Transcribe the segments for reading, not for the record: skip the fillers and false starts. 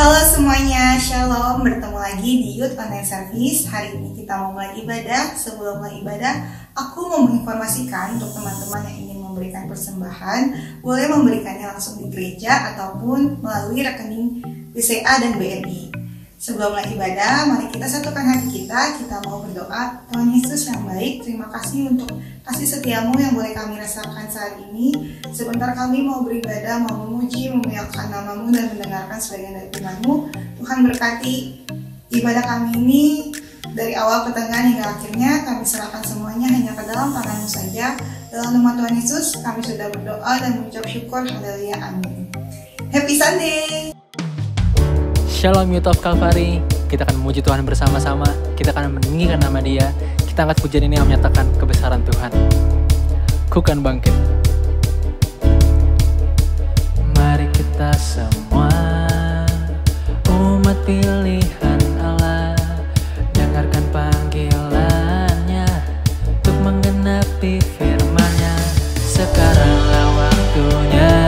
Halo semuanya, Shalom. Bertemu lagi di Youth Online Service. Hari ini kita mau mulai ibadah. Sebelum mulai ibadah, aku mau menginformasikan untuk teman-teman yang ingin memberikan persembahan, boleh memberikannya langsung di gereja ataupun melalui rekening BCA dan BRI. Sebelum mulai ibadah, mari kita satukan hati kita mau berdoa. Tuhan Yesus yang baik, terima kasih untuk kasih setiamu yang boleh kami rasakan saat ini. Sebentar kami mau beribadah, mau memuji, memuliakan namamu dan mendengarkan sebagian dari firman-Mu. Tuhan berkati ibadah kami ini dari awal pertengahan hingga akhirnya. Kami serahkan semuanya hanya ke dalam tangan-Mu saja. Dalam nama Tuhan Yesus kami sudah berdoa dan mengucap syukur. Haleluya, amin. Happy Sunday. Shalom Youth of Calvary, kita akan memuji Tuhan bersama-sama, kita akan meninggikan nama Dia, kita angkat pujian ini yang menyatakan kebesaran Tuhan. Ku kan bangkit. Mari kita semua, umat pilihan Allah, dengarkan panggilannya, untuk menggenapi firman-Nya. Sekaranglah waktunya,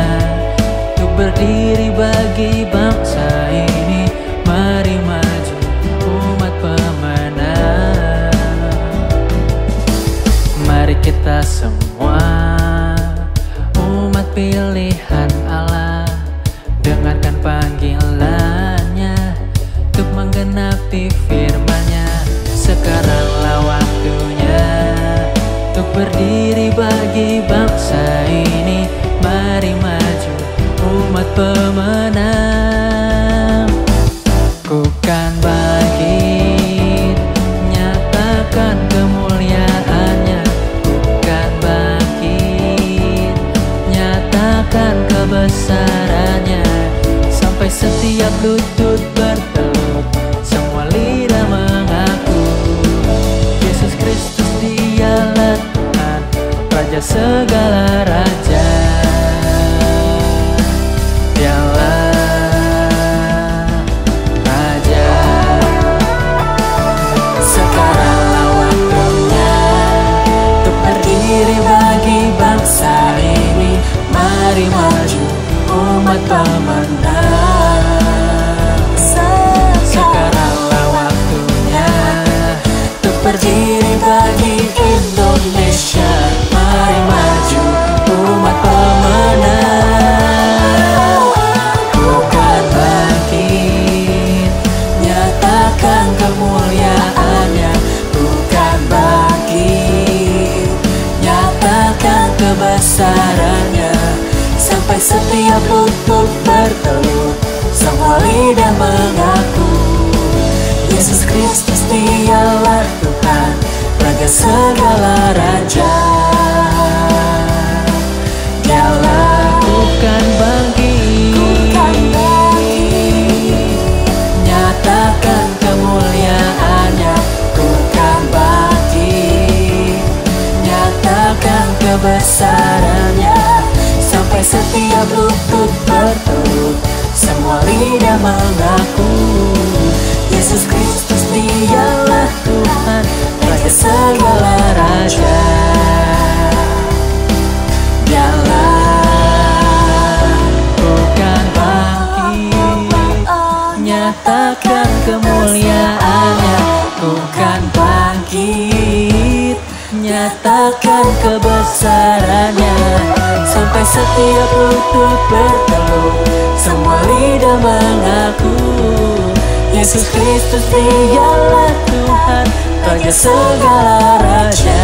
untuk berdiri bagi bangsa ini. Mari maju umat pemenang. Mari kita semua, umat pilihan Allah, dengarkan panggilannya, untuk menggenapi firman-Nya. Sekaranglah waktunya, untuk berdiri bagi bangsa ini. Mari maju umat pemenang. Ku kan bangkit, nyatakan kemuliaan-Nya. Ku kan bangkit, nyatakan kebesaran-Nya. Sampai setiap lutut bertelut, semua lidah mengaku Yesus Kristus Dialah Tuhan, Raja segala raja. Mari maju umat pemenang. Sekaranglah waktunya, untuk berdiri bagi Indonesia. Mari maju umat pemenang. Bukan bangkit, nyatakan kemuliaan-Nya. Bukan bangkit, nyatakan kebesaran-Nya. Sampai setiap lutut bertelut, semua lidah mengaku Yesus Kristus Dialah Tuhan, Raja segala raja. Dialah bukan bangkit, nyatakan kemuliaan-Nya. Bukan bangkit, nyatakan kebesaran-Nya. Sampai setiap lutut bertelut, semua lidah mengaku Yesus Kristus Dialah Tuhan, Raja segala raja. Dialah bukan bangkit, nyatakan kemuliaan-Nya. Bukan bangkit, nyatakan kebesaran-Nya. Sampai setiap lutut bertelut, semua lidah mengaku Yesus Kristus Dialah Tuhan, Raja segala raja.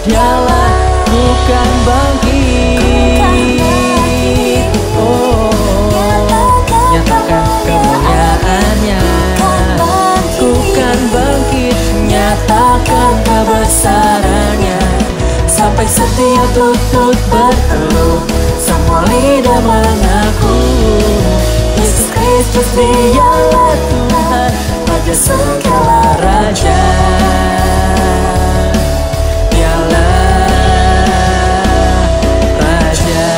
Dialah bukan bangkit, nyatakan kemuliaan-Nya. Bukan bangkit, nyatakan kebesaran-Nya. Sampai setiap lutut bertelut, semua lidah mengaku Yesus Kristus Dialah Tuhan, Raja segala raja. Dialah raja,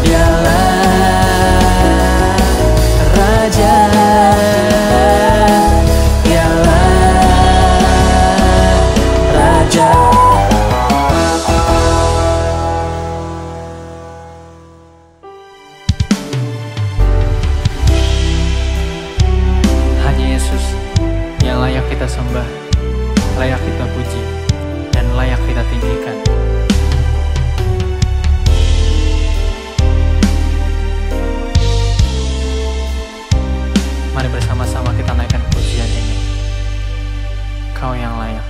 dialah raja. kita tinggikan. Mari bersama-sama kita naikkan pujian ini. Kau yang layak.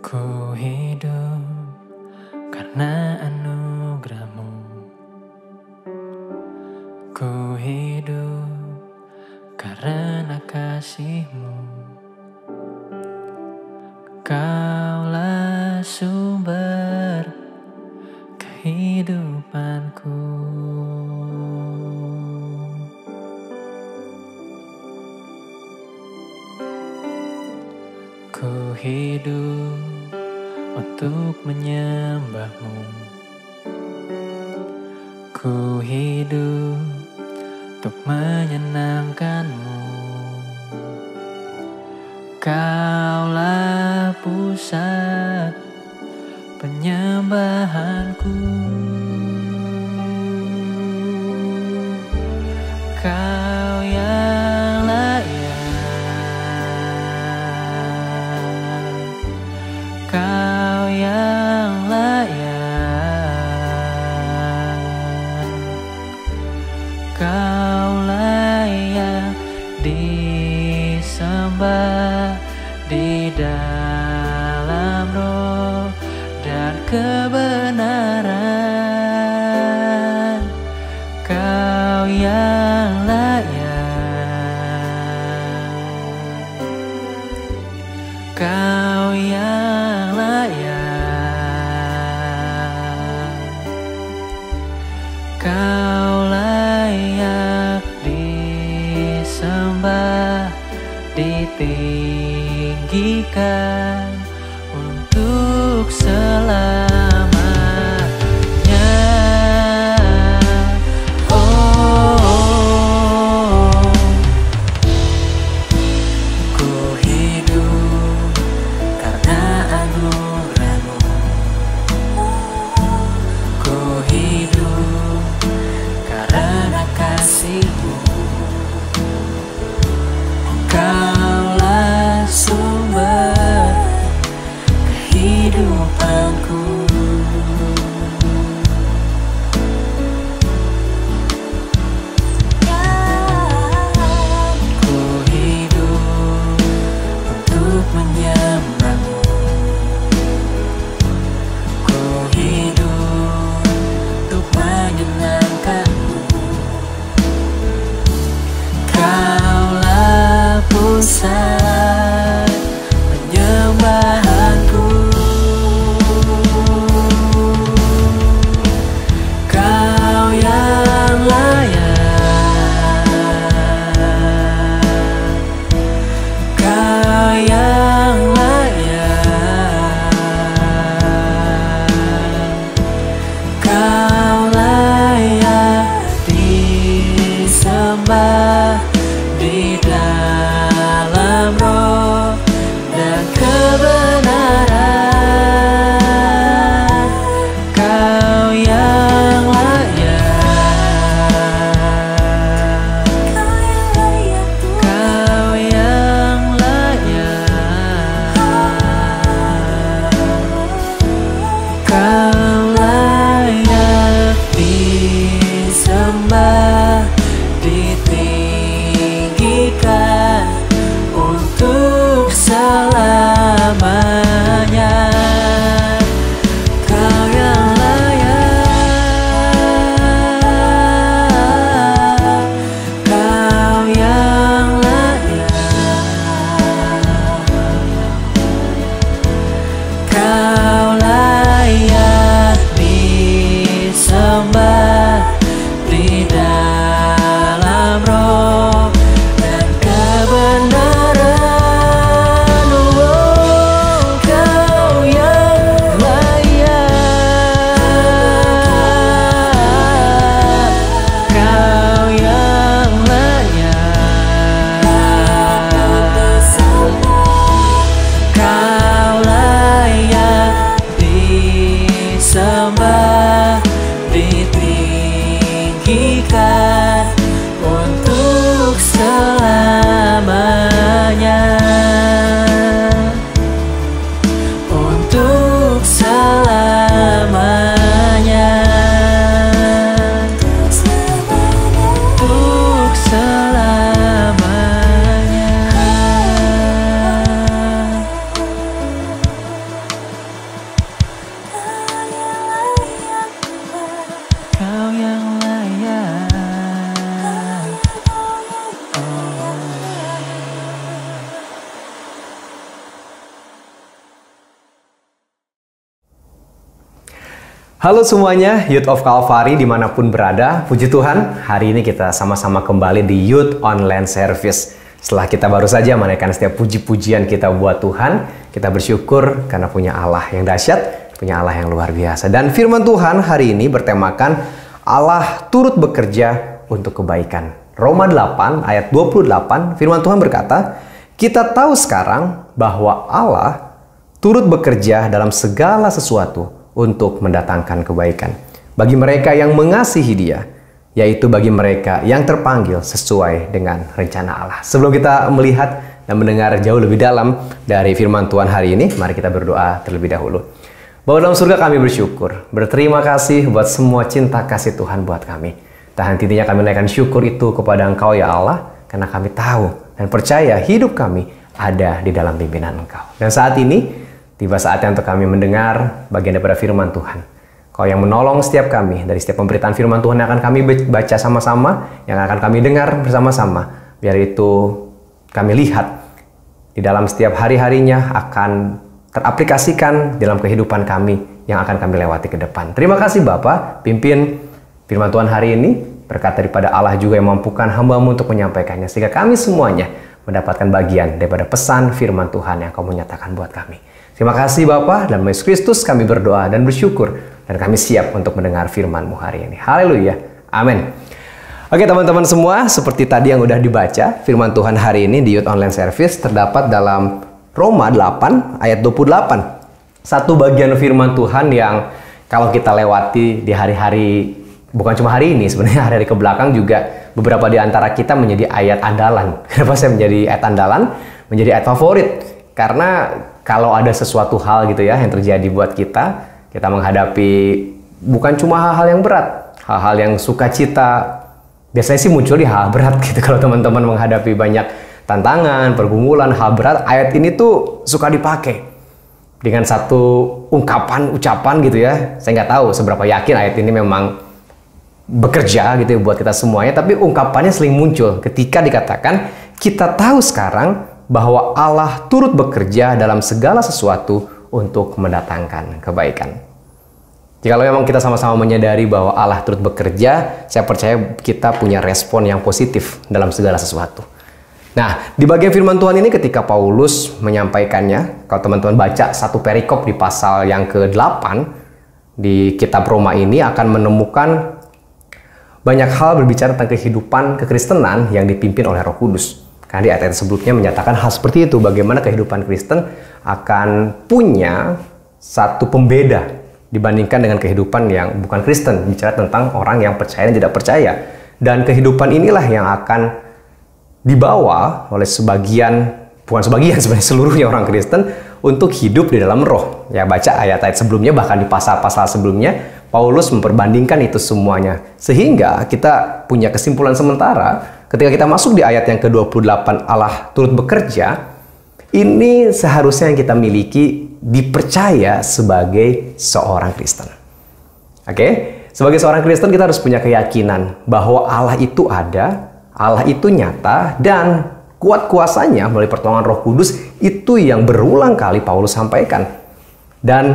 Ku hidup karena anugerah-Mu. Ku hidup karena kasih-Mu. Kaulah sumber kehidupanku. Ku hidup untuk menyembah-Mu. Ku hidup untuk menyenangkan-Mu. Kaulah pusat penyembahanku. Kau yang layak. Kau yang layak. Kau layak disembah di dalam roh dan kebenaran. Kau yang layak. Kau yang layak. Kau layak disembah, ditinggikan untuk selamanya. Oh, ku hidup karena anugerah-Mu. Ku hidup karena kasih-Mu. Kaulah sumber Halo semuanya, Youth of Calvary dimanapun berada, puji Tuhan, hari ini kita sama-sama kembali di Youth Online Service. Setelah kita baru saja menaikkan setiap puji-pujian kita buat Tuhan, kita bersyukur karena punya Allah yang dahsyat, punya Allah yang luar biasa. Dan firman Tuhan hari ini bertemakan Allah turut bekerja untuk kebaikan. Roma 8 ayat 28, firman Tuhan berkata, kita tahu sekarang bahwa Allah turut bekerja dalam segala sesuatu untuk mendatangkan kebaikan bagi mereka yang mengasihi Dia, yaitu bagi mereka yang terpanggil sesuai dengan rencana Allah. Sebelum kita melihat dan mendengar jauh lebih dalam dari firman Tuhan hari ini, mari kita berdoa terlebih dahulu. Bapa dalam surga, kami bersyukur, berterima kasih buat semua cinta kasih Tuhan buat kami. Dan hentinya kami naikkan syukur itu kepada Engkau ya Allah, karena kami tahu dan percaya hidup kami ada di dalam pimpinan Engkau. Dan saat ini tiba saatnya untuk kami mendengar bagian daripada firman Tuhan. Kau yang menolong setiap kami dari setiap pemberitaan firman Tuhan yang akan kami baca sama-sama, yang akan kami dengar bersama-sama. Biar itu kami lihat di dalam setiap hari-harinya akan teraplikasikan dalam kehidupan kami yang akan kami lewati ke depan. Terima kasih Bapa, pimpin firman Tuhan hari ini. Berkat daripada Allah juga yang mampukan hamba-Mu untuk menyampaikannya. Sehingga kami semuanya mendapatkan bagian daripada pesan firman Tuhan yang Kau menyatakan buat kami. Terima kasih Bapa, dalam Yesus Kristus kami berdoa dan bersyukur, dan kami siap untuk mendengar firman-Mu hari ini. Haleluya, amin. Oke teman-teman semua, seperti tadi yang udah dibaca, firman Tuhan hari ini di Youth Online Service terdapat dalam Roma 8 ayat 28. Satu bagian firman Tuhan yang kalau kita lewati di hari-hari, bukan cuma hari ini, sebenarnya hari-hari ke belakang juga beberapa di antara kita menjadi ayat andalan. Kenapa saya menjadi ayat andalan? Menjadi ayat favorit. Karena kalau ada sesuatu hal gitu ya yang terjadi buat kita menghadapi bukan cuma hal-hal yang berat, hal-hal yang sukacita. Biasanya sih muncul di hal berat gitu kalau teman-teman menghadapi banyak tantangan, pergumulan, hal berat. Ayat ini tuh suka dipakai dengan satu ucapan gitu ya. Saya nggak tahu seberapa yakin ayat ini memang bekerja gitu ya buat kita semuanya, tapi ungkapannya sering muncul ketika dikatakan kita tahu sekarang bahwa Allah turut bekerja dalam segala sesuatu untuk mendatangkan kebaikan. Jikalau memang kita sama-sama menyadari bahwa Allah turut bekerja, saya percaya kita punya respon yang positif dalam segala sesuatu. Nah, di bagian firman Tuhan ini ketika Paulus menyampaikannya, kalau teman-teman baca satu perikop di pasal yang ke-8 di kitab Roma ini akan menemukan banyak hal berbicara tentang kehidupan kekristenan yang dipimpin oleh Roh Kudus. Karena di ayat-ayat sebelumnya menyatakan hal seperti itu, bagaimana kehidupan Kristen akan punya satu pembeda dibandingkan dengan kehidupan yang bukan Kristen, bicara tentang orang yang percaya dan tidak percaya. Dan kehidupan inilah yang akan dibawa oleh bukan sebagian sebenarnya seluruhnya orang Kristen untuk hidup di dalam roh. Ya, baca ayat-ayat sebelumnya, bahkan di pasal-pasal sebelumnya Paulus memperbandingkan itu semuanya. Sehingga kita punya kesimpulan sementara ketika kita masuk di ayat yang ke-28, Allah turut bekerja, ini seharusnya yang kita miliki dipercaya sebagai seorang Kristen. Oke? Sebagai seorang Kristen kita harus punya keyakinan bahwa Allah itu ada, Allah itu nyata, dan kuat kuasanya melalui pertolongan Roh Kudus itu yang berulang kali Paulus sampaikan. Dan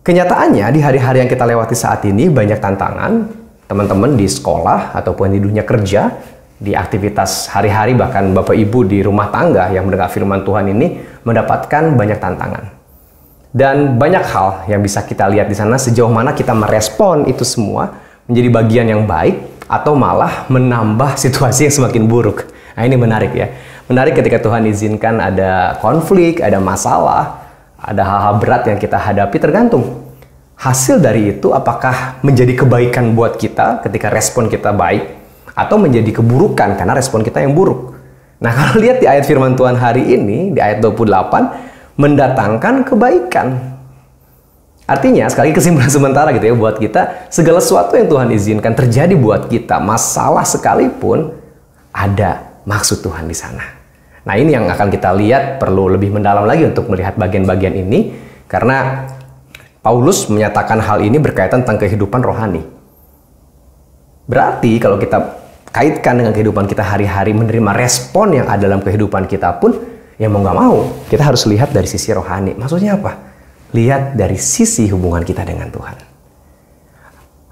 kenyataannya di hari-hari yang kita lewati saat ini banyak tantangan, teman-teman di sekolah ataupun di dunia kerja, di aktivitas hari-hari, bahkan Bapak Ibu di rumah tangga yang mendengar firman Tuhan ini mendapatkan banyak tantangan. Dan banyak hal yang bisa kita lihat di sana sejauh mana kita merespon itu semua menjadi bagian yang baik atau malah menambah situasi yang semakin buruk. Nah, ini menarik ya. Menarik ketika Tuhan izinkan ada konflik, ada masalah, ada hal-hal berat yang kita hadapi, tergantung hasil dari itu apakah menjadi kebaikan buat kita ketika respon kita baik, atau menjadi keburukan karena respon kita yang buruk. Nah, kalau lihat di ayat firman Tuhan hari ini, di ayat 28, mendatangkan kebaikan. Artinya, sekali kesimpulan sementara gitu ya, buat kita, segala sesuatu yang Tuhan izinkan terjadi buat kita, masalah sekalipun, ada maksud Tuhan di sana. Nah, ini yang akan kita lihat, perlu lebih mendalam lagi untuk melihat bagian-bagian ini, karena Paulus menyatakan hal ini berkaitan tentang kehidupan rohani. Berarti kalau kita kaitkan dengan kehidupan kita hari-hari, menerima respon yang ada dalam kehidupan kita pun, ya mau nggak mau, kita harus lihat dari sisi rohani. Maksudnya apa? Lihat dari sisi hubungan kita dengan Tuhan.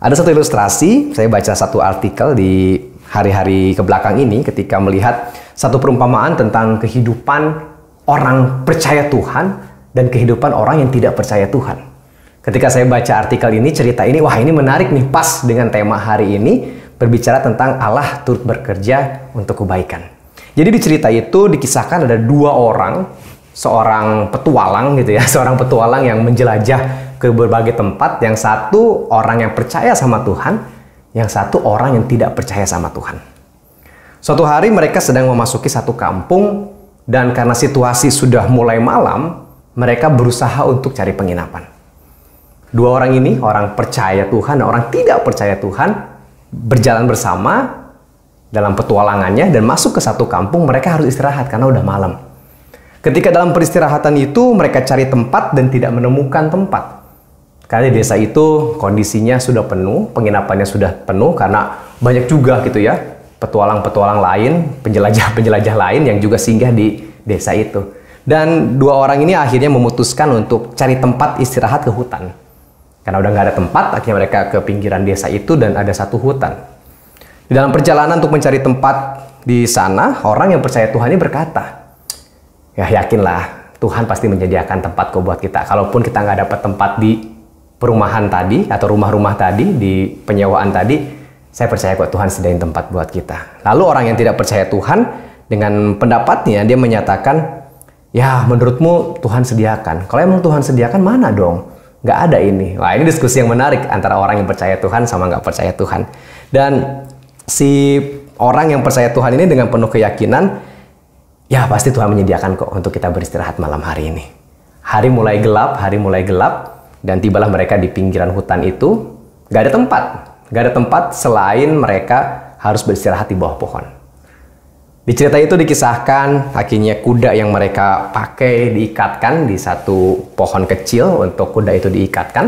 Ada satu ilustrasi, saya baca satu artikel di hari-hari kebelakang ini ketika melihat satu perumpamaan tentang kehidupan orang percaya Tuhan dan kehidupan orang yang tidak percaya Tuhan. Ketika saya baca artikel ini, cerita ini, wah ini menarik nih, pas dengan tema hari ini, berbicara tentang Allah turut bekerja untuk kebaikan. Jadi di cerita itu dikisahkan ada dua orang, seorang petualang gitu ya, seorang petualang yang menjelajah ke berbagai tempat. Yang satu orang yang percaya sama Tuhan, yang satu orang yang tidak percaya sama Tuhan. Suatu hari mereka sedang memasuki satu kampung dan karena situasi sudah mulai malam, mereka berusaha untuk cari penginapan. Dua orang ini, orang percaya Tuhan dan orang tidak percaya Tuhan, berjalan bersama dalam petualangannya dan masuk ke satu kampung. Mereka harus istirahat karena udah malam. Ketika dalam peristirahatan itu mereka cari tempat dan tidak menemukan tempat. Karena di desa itu kondisinya sudah penuh, penginapannya sudah penuh karena banyak juga gitu ya petualang-petualang lain, penjelajah-penjelajah lain yang juga singgah di desa itu. Dan dua orang ini akhirnya memutuskan untuk cari tempat istirahat ke hutan. Karena udah nggak ada tempat, akhirnya mereka ke pinggiran desa itu dan ada satu hutan. Di dalam perjalanan untuk mencari tempat di sana, orang yang percaya Tuhan ini berkata, ya yakinlah Tuhan pasti menyediakan tempat kok buat kita. Kalaupun kita nggak dapat tempat di perumahan tadi atau rumah-rumah tadi, di penyewaan tadi, saya percaya kok Tuhan sediain tempat buat kita. Lalu orang yang tidak percaya Tuhan, dengan pendapatnya dia menyatakan, ya menurutmu Tuhan sediakan. Kalau emang Tuhan sediakan, mana dong? Nggak ada ini. Wah, ini diskusi yang menarik antara orang yang percaya Tuhan sama nggak percaya Tuhan. Dan si orang yang percaya Tuhan ini dengan penuh keyakinan, ya pasti Tuhan menyediakan kok untuk kita beristirahat malam hari ini. Hari mulai gelap, dan tibalah mereka di pinggiran hutan itu. Nggak ada tempat selain mereka harus beristirahat di bawah pohon. Di cerita itu dikisahkan akhirnya kuda yang mereka pakai diikatkan di satu pohon kecil untuk kuda itu diikatkan.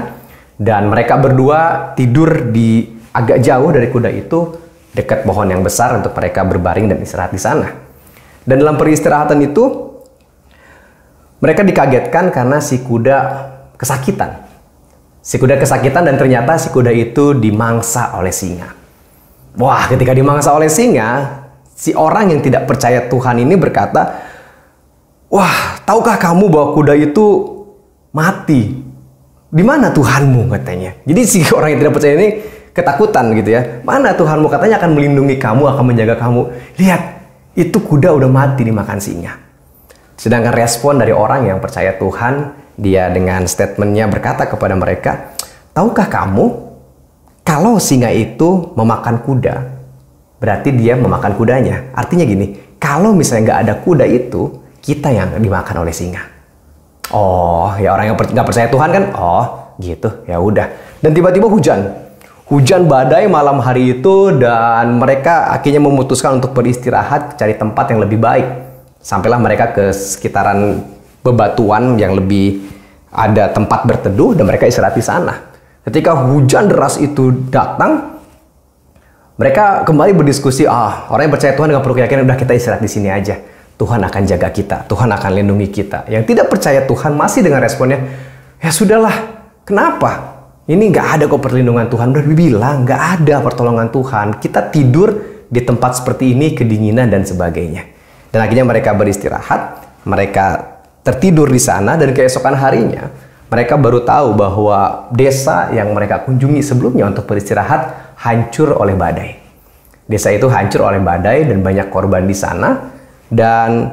Dan mereka berdua tidur di agak jauh dari kuda itu, dekat pohon yang besar untuk mereka berbaring dan istirahat di sana. Dan dalam peristirahatan itu, mereka dikagetkan karena si kuda kesakitan. Si kuda kesakitan dan ternyata si kuda itu dimangsa oleh singa. Wah, ketika dimangsa oleh singa, si orang yang tidak percaya Tuhan ini berkata, wah, tahukah kamu bahwa kuda itu mati? Di mana Tuhanmu, katanya. Jadi si orang yang tidak percaya ini ketakutan gitu ya. Mana Tuhanmu? Katanya akan melindungi kamu, akan menjaga kamu. Lihat, itu kuda udah mati dimakan singa. Sedangkan respon dari orang yang percaya Tuhan, dia dengan statementnya berkata kepada mereka, tahukah kamu kalau singa itu memakan kuda, berarti dia memakan kudanya. Artinya gini, kalau misalnya nggak ada kuda itu, kita yang dimakan oleh singa. Oh, ya orang yang nggak percaya Tuhan kan? Oh, gitu. Ya udah. Dan tiba-tiba hujan badai malam hari itu, dan mereka akhirnya memutuskan untuk beristirahat, cari tempat yang lebih baik. Sampailah mereka ke sekitaran bebatuan yang lebih ada tempat berteduh, dan mereka istirahat di sana. Ketika hujan deras itu datang, mereka kembali berdiskusi, orang yang percaya Tuhan nggak perlu keyakinan, udah kita istirahat di sini aja. Tuhan akan jaga kita, Tuhan akan lindungi kita. Yang tidak percaya Tuhan masih dengan responnya, ya sudahlah, kenapa? Ini nggak ada kok perlindungan Tuhan. Udah dibilang nggak ada pertolongan Tuhan. Kita tidur di tempat seperti ini, kedinginan dan sebagainya. Dan akhirnya mereka beristirahat, mereka tertidur di sana, dan keesokan harinya mereka baru tahu bahwa desa yang mereka kunjungi sebelumnya untuk beristirahat hancur oleh badai. Desa itu hancur oleh badai dan banyak korban di sana. Dan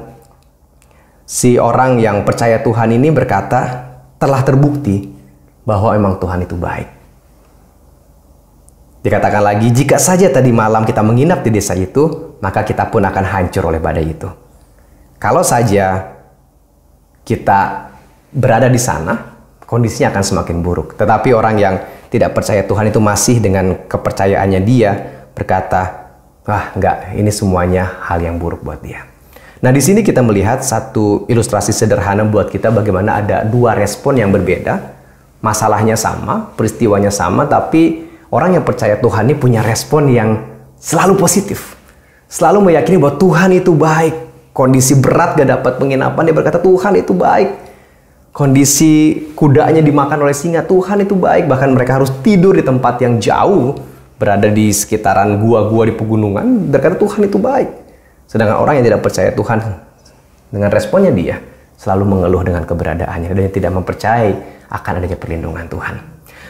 si orang yang percaya Tuhan ini berkata, telah terbukti bahwa memang Tuhan itu baik. Dikatakan lagi, jika saja tadi malam kita menginap di desa itu, maka kita pun akan hancur oleh badai itu. Kalau saja kita berada di sana, kondisinya akan semakin buruk. Tetapi orang yang tidak percaya Tuhan itu masih dengan kepercayaannya dia berkata, wah enggak, ini semuanya hal yang buruk buat dia. Nah, di sini kita melihat satu ilustrasi sederhana buat kita bagaimana ada dua respon yang berbeda. Masalahnya sama, peristiwanya sama, tapi orang yang percaya Tuhan ini punya respon yang selalu positif. Selalu meyakini bahwa Tuhan itu baik. Kondisi berat gak dapat penginapan, dia berkata Tuhan itu baik. kondisi kudanya dimakan oleh singa, Tuhan itu baik. Bahkan mereka harus tidur di tempat yang jauh, berada di sekitaran gua-gua di pegunungan, berkata Tuhan itu baik. Sedangkan orang yang tidak percaya Tuhan, dengan responnya dia selalu mengeluh dengan keberadaannya dan tidak mempercayai akan adanya perlindungan Tuhan.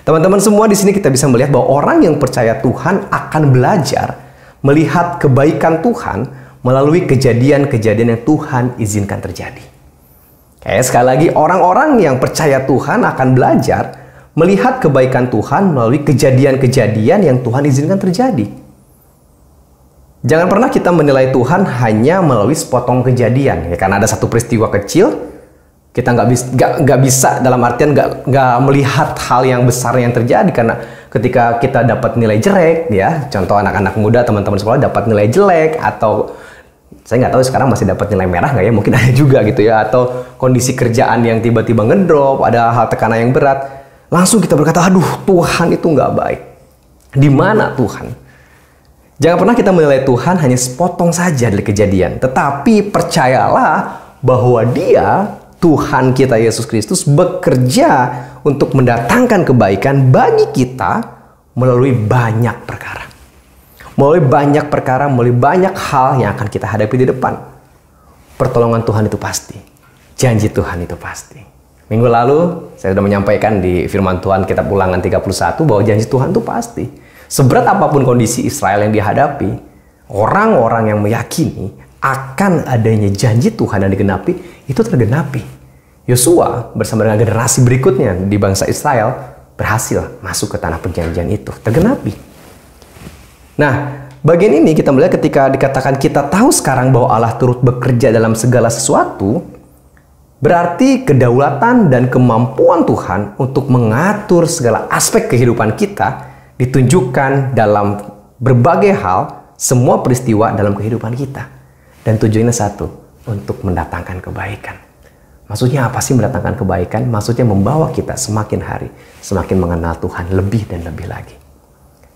Teman-teman semua, di sini kita bisa melihat bahwa orang yang percaya Tuhan akan belajar melihat kebaikan Tuhan melalui kejadian-kejadian yang Tuhan izinkan terjadi. Sekali lagi, orang-orang yang percaya Tuhan akan belajar melihat kebaikan Tuhan melalui kejadian-kejadian yang Tuhan izinkan terjadi. Jangan pernah kita menilai Tuhan hanya melalui sepotong kejadian. Ya, karena ada satu peristiwa kecil, kita nggak bisa dalam artian nggak melihat hal yang besar yang terjadi. Karena ketika kita dapat nilai jelek, ya, contoh anak-anak muda, teman-teman sekolah dapat nilai jelek, atau saya nggak tahu sekarang masih dapat nilai merah nggak ya, mungkin ada juga gitu ya, atau kondisi kerjaan yang tiba-tiba ngedrop, ada hal tekanan yang berat, langsung kita berkata, aduh Tuhan itu nggak baik. Di mana Tuhan? Jangan pernah kita menilai Tuhan hanya sepotong saja dari kejadian, tetapi percayalah bahwa Dia, Tuhan kita Yesus Kristus, bekerja untuk mendatangkan kebaikan bagi kita melalui banyak perkara. Melalui banyak perkara, melalui banyak hal yang akan kita hadapi di depan. Pertolongan Tuhan itu pasti. Janji Tuhan itu pasti. Minggu lalu saya sudah menyampaikan di firman Tuhan kitab Ulangan 31 bahwa janji Tuhan itu pasti. Seberat apapun kondisi Israel yang dihadapi, orang-orang yang meyakini akan adanya janji Tuhan yang digenapi, itu tergenapi. Yosua bersama dengan generasi berikutnya di bangsa Israel berhasil masuk ke tanah perjanjian itu, tergenapi. Nah, bagian ini kita melihat ketika dikatakan kita tahu sekarang bahwa Allah turut bekerja dalam segala sesuatu, berarti kedaulatan dan kemampuan Tuhan untuk mengatur segala aspek kehidupan kita ditunjukkan dalam berbagai hal, semua peristiwa dalam kehidupan kita. Dan tujuannya satu, untuk mendatangkan kebaikan. Maksudnya apa sih mendatangkan kebaikan? Maksudnya membawa kita semakin hari, semakin mengenal Tuhan lebih dan lebih lagi.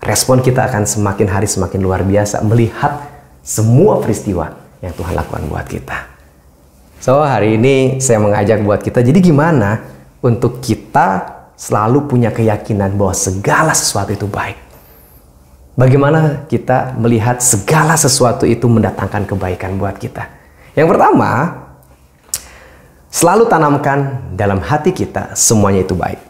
Respon kita akan semakin hari semakin luar biasa melihat semua peristiwa yang Tuhan lakukan buat kita. So, hari ini saya mengajak buat kita, jadi gimana untuk kita selalu punya keyakinan bahwa segala sesuatu itu baik. Bagaimana kita melihat segala sesuatu itu mendatangkan kebaikan buat kita? Yang pertama, selalu tanamkan dalam hati kita semuanya itu baik.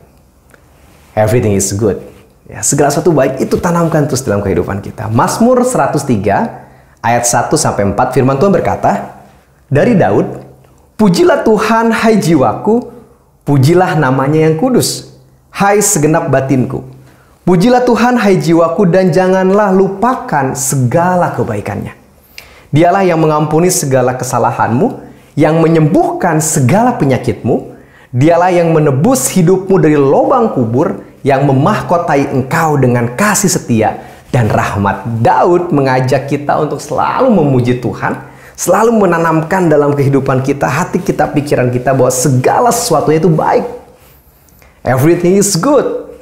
Everything is good. Ya, segala sesuatu baik itu tanamkan terus dalam kehidupan kita. Mazmur 103 ayat 1-4 firman Tuhan berkata, dari Daud, pujilah Tuhan hai jiwaku, pujilah namanya yang kudus. Hai segenap batinku, pujilah Tuhan hai jiwaku dan janganlah lupakan segala kebaikannya. Dialah yang mengampuni segala kesalahanmu, yang menyembuhkan segala penyakitmu. Dialah yang menebus hidupmu dari lubang kubur, yang memahkotai engkau dengan kasih setia dan rahmat. Daud mengajak kita untuk selalu memuji Tuhan, selalu menanamkan dalam kehidupan kita, hati kita, pikiran kita bahwa segala sesuatunya itu baik. Everything is good.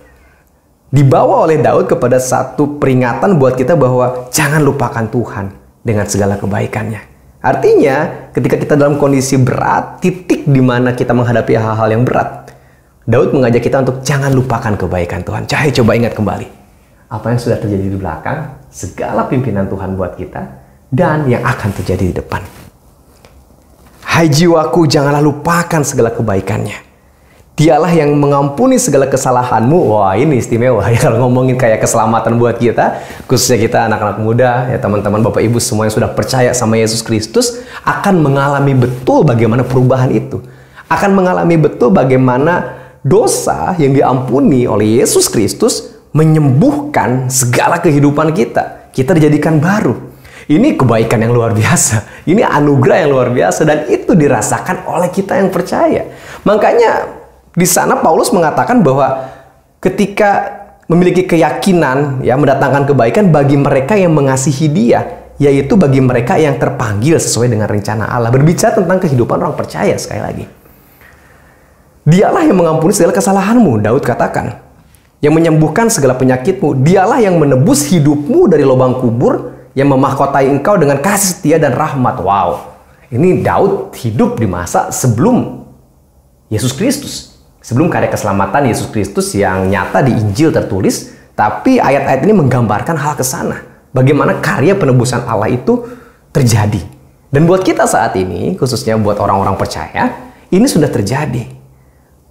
Dibawa oleh Daud kepada satu peringatan buat kita bahwa jangan lupakan Tuhan dengan segala kebaikannya. Artinya, ketika kita dalam kondisi berat, titik di mana kita menghadapi hal-hal yang berat, Daud mengajak kita untuk jangan lupakan kebaikan Tuhan. Coba ingat kembali apa yang sudah terjadi di belakang, segala pimpinan Tuhan buat kita, dan yang akan terjadi di depan. Hai jiwaku, janganlah lupakan segala kebaikannya. Dialah yang mengampuni segala kesalahanmu. Wah, ini istimewa ya kalau ngomongin kayak keselamatan buat kita, khususnya kita anak-anak muda, ya teman-teman, Bapak Ibu semua yang sudah percaya sama Yesus Kristus akan mengalami betul bagaimana perubahan itu. Akan mengalami betul bagaimana dosa yang diampuni oleh Yesus Kristus menyembuhkan segala kehidupan kita. Kita dijadikan baru. Ini kebaikan yang luar biasa. Ini anugerah yang luar biasa dan itu dirasakan oleh kita yang percaya. Makanya di sana Paulus mengatakan bahwa ketika memiliki keyakinan ya mendatangkan kebaikan bagi mereka yang mengasihi Dia, yaitu bagi mereka yang terpanggil sesuai dengan rencana Allah. Berbicara tentang kehidupan orang percaya sekali lagi. Dialah yang mengampuni segala kesalahanmu, Daud katakan. Yang menyembuhkan segala penyakitmu. Dialah yang menebus hidupmu dari lubang kubur, yang memahkotai engkau dengan kasih setia dan rahmat. Wow, ini Daud hidup di masa sebelum Yesus Kristus. Sebelum karya keselamatan Yesus Kristus yang nyata di Injil tertulis, tapi ayat-ayat ini menggambarkan hal ke sana. Bagaimana karya penebusan Allah itu terjadi. Dan buat kita saat ini, khususnya buat orang-orang percaya, ini sudah terjadi.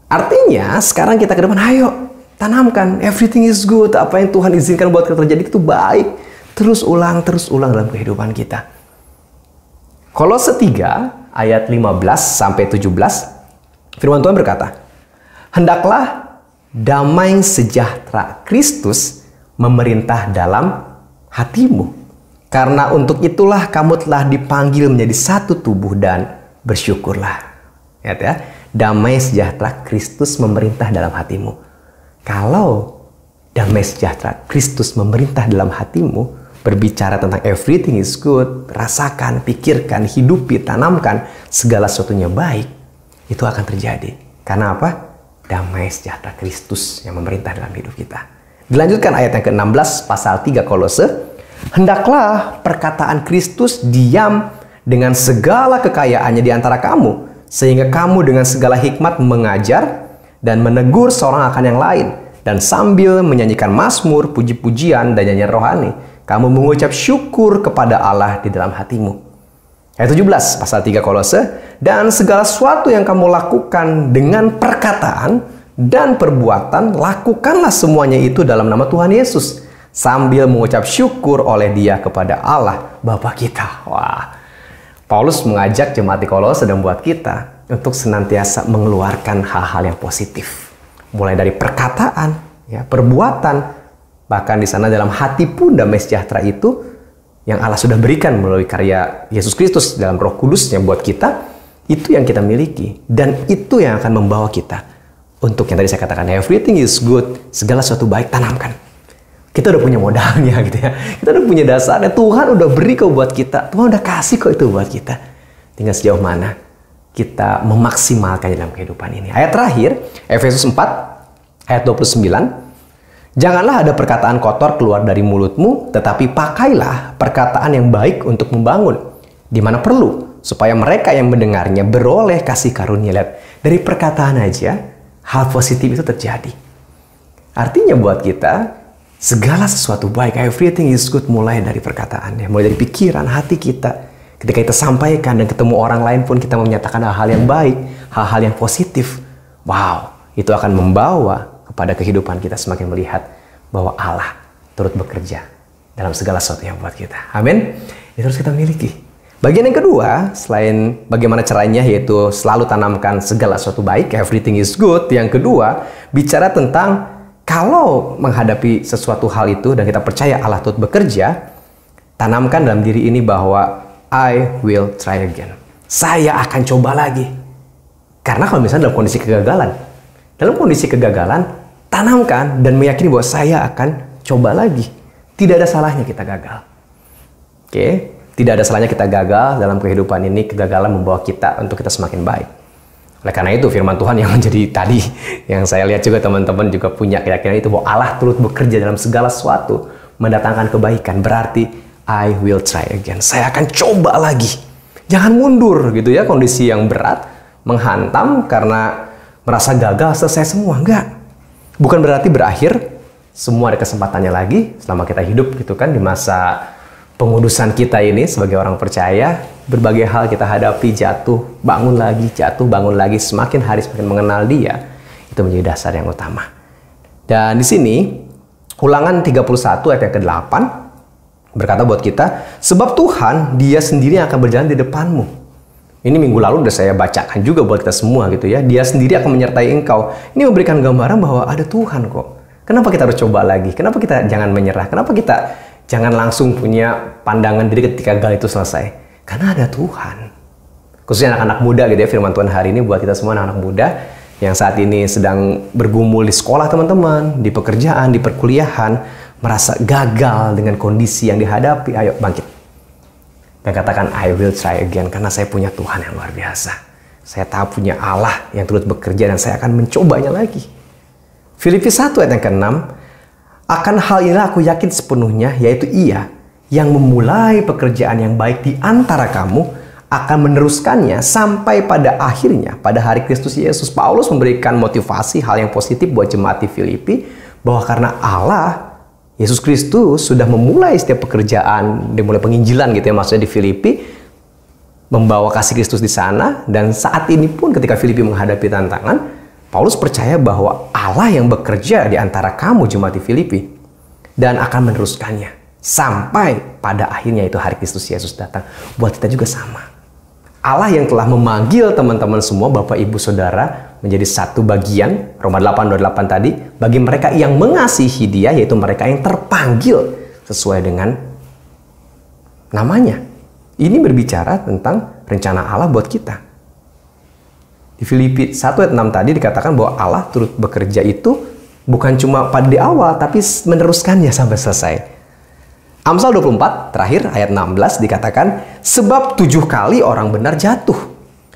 Artinya, sekarang kita ke depan, ayo tanamkan, everything is good. Apa yang Tuhan izinkan buat kita terjadi itu baik. Terus ulang dalam kehidupan kita. Kolose 3 ayat 15-17, firman Tuhan berkata, hendaklah damai sejahtera Kristus memerintah dalam hatimu. Karena untuk itulah kamu telah dipanggil menjadi satu tubuh dan bersyukurlah. Lihat ya, damai sejahtera Kristus memerintah dalam hatimu. Kalau damai sejahtera Kristus memerintah dalam hatimu, berbicara tentang everything is good, rasakan, pikirkan, hidupi, tanamkan, segala sesuatunya baik, itu akan terjadi. Karena apa? Damai sejahtera Kristus yang memerintah dalam hidup kita. Dilanjutkan ayat yang ke-16 pasal 3 Kolose, hendaklah perkataan Kristus diam dengan segala kekayaannya di antara kamu, sehingga kamu dengan segala hikmat mengajar dan menegur seorang akan yang lain, dan sambil menyanyikan mazmur, puji-pujian, dan nyanyian rohani, kamu mengucap syukur kepada Allah di dalam hatimu. Ayat 17 pasal 3 Kolose, dan segala sesuatu yang kamu lakukan dengan perkataan dan perbuatan, lakukanlah semuanya itu dalam nama Tuhan Yesus, sambil mengucap syukur oleh Dia kepada Allah Bapa kita. Wah, Paulus mengajak jemaat di Kolose dan buat kita untuk senantiasa mengeluarkan hal-hal yang positif, mulai dari perkataan, ya, perbuatan. Bahkan di sana dalam hati pun damai sejahtera itu yang Allah sudah berikan melalui karya Yesus Kristus dalam Roh Kudus-Nya buat kita, itu yang kita miliki. Dan itu yang akan membawa kita untuk yang tadi saya katakan, everything is good, segala sesuatu baik, tanamkan. Kita udah punya modalnya gitu ya. Kita udah punya dasarnya, Tuhan udah beri kok buat kita. Tuhan udah kasih kok itu buat kita. Tinggal sejauh mana kita memaksimalkannya dalam kehidupan ini. Ayat terakhir, Efesus 4 ayat 29. Janganlah ada perkataan kotor keluar dari mulutmu, tetapi pakailah perkataan yang baik untuk membangun, di mana perlu, supaya mereka yang mendengarnya beroleh kasih karunia. Lihat, dari perkataan aja, hal positif itu terjadi. Artinya buat kita, segala sesuatu baik, everything is good, mulai dari perkataan, ya, mulai dari pikiran, hati kita. Ketika kita sampaikan dan ketemu orang lain pun kita menyatakan hal-hal yang baik, hal-hal yang positif. Wow, itu akan membawa pada kehidupan kita semakin melihat bahwa Allah turut bekerja dalam segala sesuatu yang buat kita. Amin. Itu harus kita miliki. Bagian yang kedua, selain bagaimana caranya, yaitu selalu tanamkan segala sesuatu baik, everything is good. Yang kedua, bicara tentang kalau menghadapi sesuatu hal itu dan kita percaya Allah turut bekerja, tanamkan dalam diri ini bahwa I will try again. Saya akan coba lagi. Karena kalau misalnya dalam kondisi kegagalan, tanamkan dan meyakini bahwa saya akan coba lagi. Tidak ada salahnya kita gagal. Oke? Tidak ada salahnya kita gagal dalam kehidupan ini. Kegagalan membawa kita untuk kita semakin baik. Oleh karena itu firman Tuhan yang menjadi tadi, yang saya lihat juga teman-teman juga punya keyakinan itu, bahwa Allah turut bekerja dalam segala sesuatu, mendatangkan kebaikan. Berarti I will try again. Saya akan coba lagi. Jangan mundur gitu ya, kondisi yang berat menghantam karena merasa gagal, selesai semua. Enggak. Bukan berarti berakhir, semua ada kesempatannya lagi selama kita hidup gitu kan, di masa pengudusan kita ini sebagai orang percaya. Berbagai hal kita hadapi, jatuh, bangun lagi, semakin hari semakin mengenal Dia. Itu menjadi dasar yang utama. Dan di sini Ulangan 31 ayat yang ke-8 berkata buat kita, sebab Tuhan Dia sendiri yang akan berjalan di depanmu. Ini minggu lalu udah saya bacakan juga buat kita semua gitu ya. Dia sendiri akan menyertai engkau. Ini memberikan gambaran bahwa ada Tuhan kok. Kenapa kita harus coba lagi? Kenapa kita jangan menyerah? Kenapa kita jangan langsung punya pandangan diri ketika gagal itu selesai? Karena ada Tuhan. Khususnya anak-anak muda gitu ya, firman Tuhan hari ini buat kita semua anak-anak muda yang saat ini sedang bergumul di sekolah teman-teman, di pekerjaan, di perkuliahan, merasa gagal dengan kondisi yang dihadapi. Ayo bangkit. Dan katakan, I will try again, karena saya punya Tuhan yang luar biasa. Saya tahu punya Allah yang turut bekerja dan saya akan mencobanya lagi. Filipi 1 ayat yang ke-6, akan hal inilah aku yakin sepenuhnya, yaitu Ia yang memulai pekerjaan yang baik di antara kamu akan meneruskannya sampai pada akhirnya, pada hari Kristus Yesus. Paulus memberikan motivasi hal yang positif buat jemaat di Filipi, bahwa karena Allah, Yesus Kristus sudah memulai setiap pekerjaan, dimulai penginjilan gitu ya, maksudnya di Filipi, membawa kasih Kristus di sana, dan saat ini pun ketika Filipi menghadapi tantangan, Paulus percaya bahwa Allah yang bekerja di antara kamu jemaat di Filipi, dan akan meneruskannya sampai pada akhirnya itu hari Kristus Yesus datang. Buat kita juga sama. Allah yang telah memanggil teman-teman semua, Bapak, Ibu, Saudara, menjadi satu bagian, Roma 8:28 tadi, bagi mereka yang mengasihi Dia, yaitu mereka yang terpanggil sesuai dengan namanya. Ini berbicara tentang rencana Allah buat kita. Di Filipi 1 ayat 6 tadi dikatakan bahwa Allah turut bekerja itu bukan cuma pada di awal, tapi meneruskannya sampai selesai. Amsal 24, terakhir ayat 16 dikatakan, sebab 7 kali orang benar jatuh,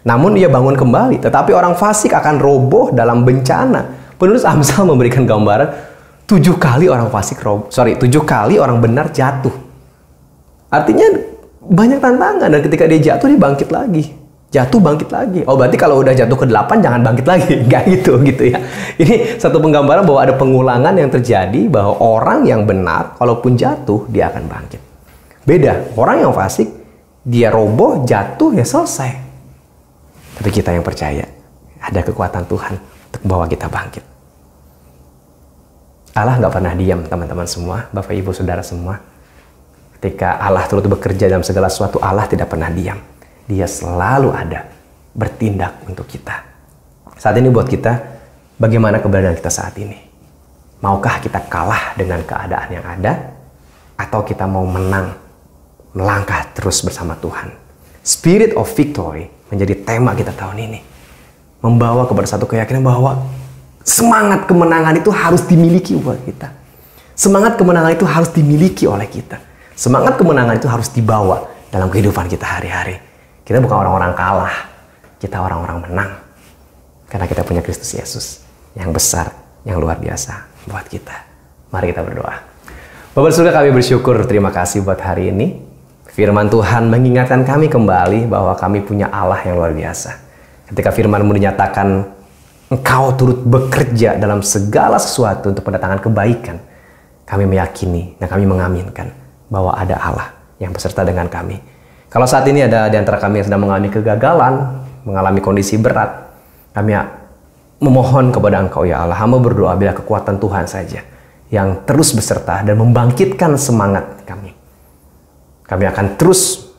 namun ia bangun kembali. Tetapi orang fasik akan roboh dalam bencana. Penulis Amsal memberikan gambaran 7 kali orang fasik 7 kali orang benar jatuh. Artinya banyak tantangan, dan ketika dia jatuh, dia bangkit lagi. Jatuh, bangkit lagi. Oh, berarti kalau udah jatuh ke 8 jangan bangkit lagi. Enggak gitu ya. Ini satu penggambaran bahwa ada pengulangan yang terjadi, bahwa orang yang benar kalaupun jatuh dia akan bangkit. Beda, orang yang fasik dia roboh, jatuh, ya selesai. Tapi kita yang percaya ada kekuatan Tuhan untuk membawa kita bangkit. Allah nggak pernah diam, teman-teman semua, Bapak, Ibu, Saudara semua. Ketika Allah turut bekerja dalam segala sesuatu, Allah tidak pernah diam. Dia selalu ada, bertindak untuk kita. Saat ini buat kita, bagaimana keberadaan kita saat ini? Maukah kita kalah dengan keadaan yang ada? Atau kita mau menang, melangkah terus bersama Tuhan? Spirit of victory menjadi tema kita tahun ini. Membawa kepada satu keyakinan bahwa semangat kemenangan itu harus dimiliki buat kita. Semangat kemenangan itu harus dimiliki oleh kita. Semangat kemenangan itu harus dibawa dalam kehidupan kita hari-hari. Kita bukan orang-orang kalah, kita orang-orang menang. Karena kita punya Kristus Yesus yang besar, yang luar biasa buat kita. Mari kita berdoa. Bapak surga, kami bersyukur, terima kasih buat hari ini. Firman Tuhan mengingatkan kami kembali bahwa kami punya Allah yang luar biasa. Ketika firman-Mu dinyatakan, Engkau turut bekerja dalam segala sesuatu untuk mendatangkan kebaikan. Kami meyakini dan kami mengaminkan bahwa ada Allah yang beserta dengan kami. Kalau saat ini ada di antara kami yang sedang mengalami kegagalan, mengalami kondisi berat, kami memohon kepada Engkau ya Allah. Hamba berdoa bila kekuatan Tuhan saja yang terus beserta dan membangkitkan semangat kami. Kami akan terus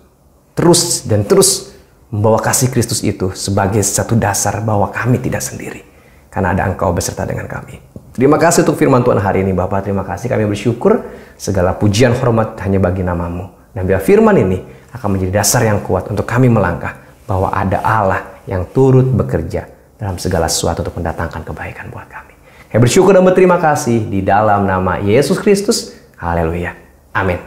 membawa kasih Kristus itu sebagai satu dasar bahwa kami tidak sendiri. Karena ada Engkau beserta dengan kami. Terima kasih untuk firman Tuhan hari ini, Bapak. Terima kasih, kami bersyukur. Segala pujian hormat hanya bagi nama-Mu. Dan biar firman ini akan menjadi dasar yang kuat untuk kami melangkah bahwa ada Allah yang turut bekerja dalam segala sesuatu untuk mendatangkan kebaikan buat kami. Kami bersyukur dan berterima kasih di dalam nama Yesus Kristus. Haleluya. Amin.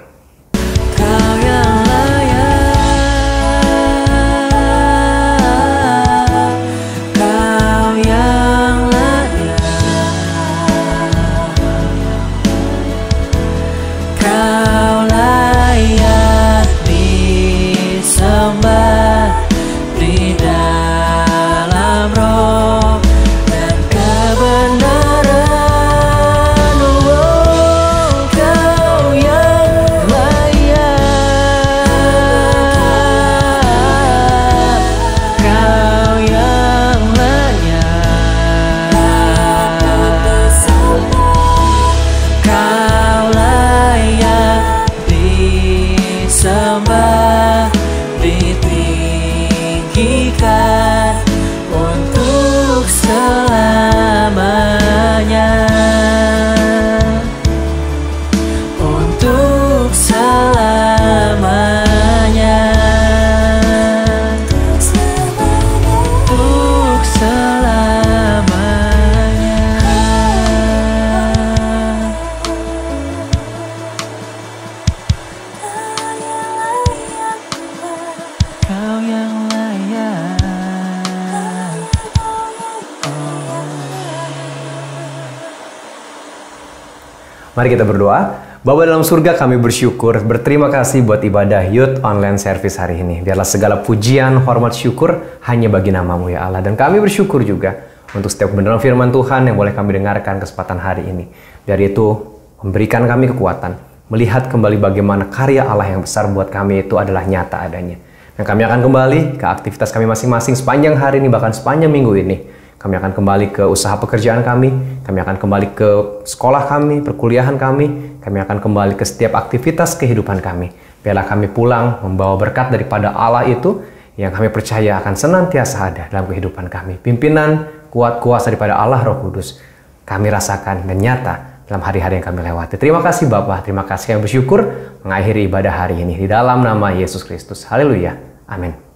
Mari kita berdoa. Bapa dalam surga, kami bersyukur, berterima kasih buat ibadah Youth Online Service hari ini. Biarlah segala pujian, hormat, syukur hanya bagi nama-Mu ya Allah. Dan kami bersyukur juga untuk setiap kebenaran firman Tuhan yang boleh kami dengarkan kesempatan hari ini. Dari itu memberikan kami kekuatan, melihat kembali bagaimana karya Allah yang besar buat kami itu adalah nyata adanya. Dan kami akan kembali ke aktivitas kami masing-masing sepanjang hari ini, bahkan sepanjang minggu ini. Kami akan kembali ke usaha pekerjaan kami akan kembali ke sekolah kami, perkuliahan kami akan kembali ke setiap aktivitas kehidupan kami. Biarlah kami pulang membawa berkat daripada Allah itu yang kami percaya akan senantiasa ada dalam kehidupan kami. Pimpinan, kuat kuasa daripada Allah Roh Kudus kami rasakan dan nyata dalam hari-hari yang kami lewati. Terima kasih Bapa, terima kasih yang bersyukur mengakhiri ibadah hari ini di dalam nama Yesus Kristus. Haleluya. Amin.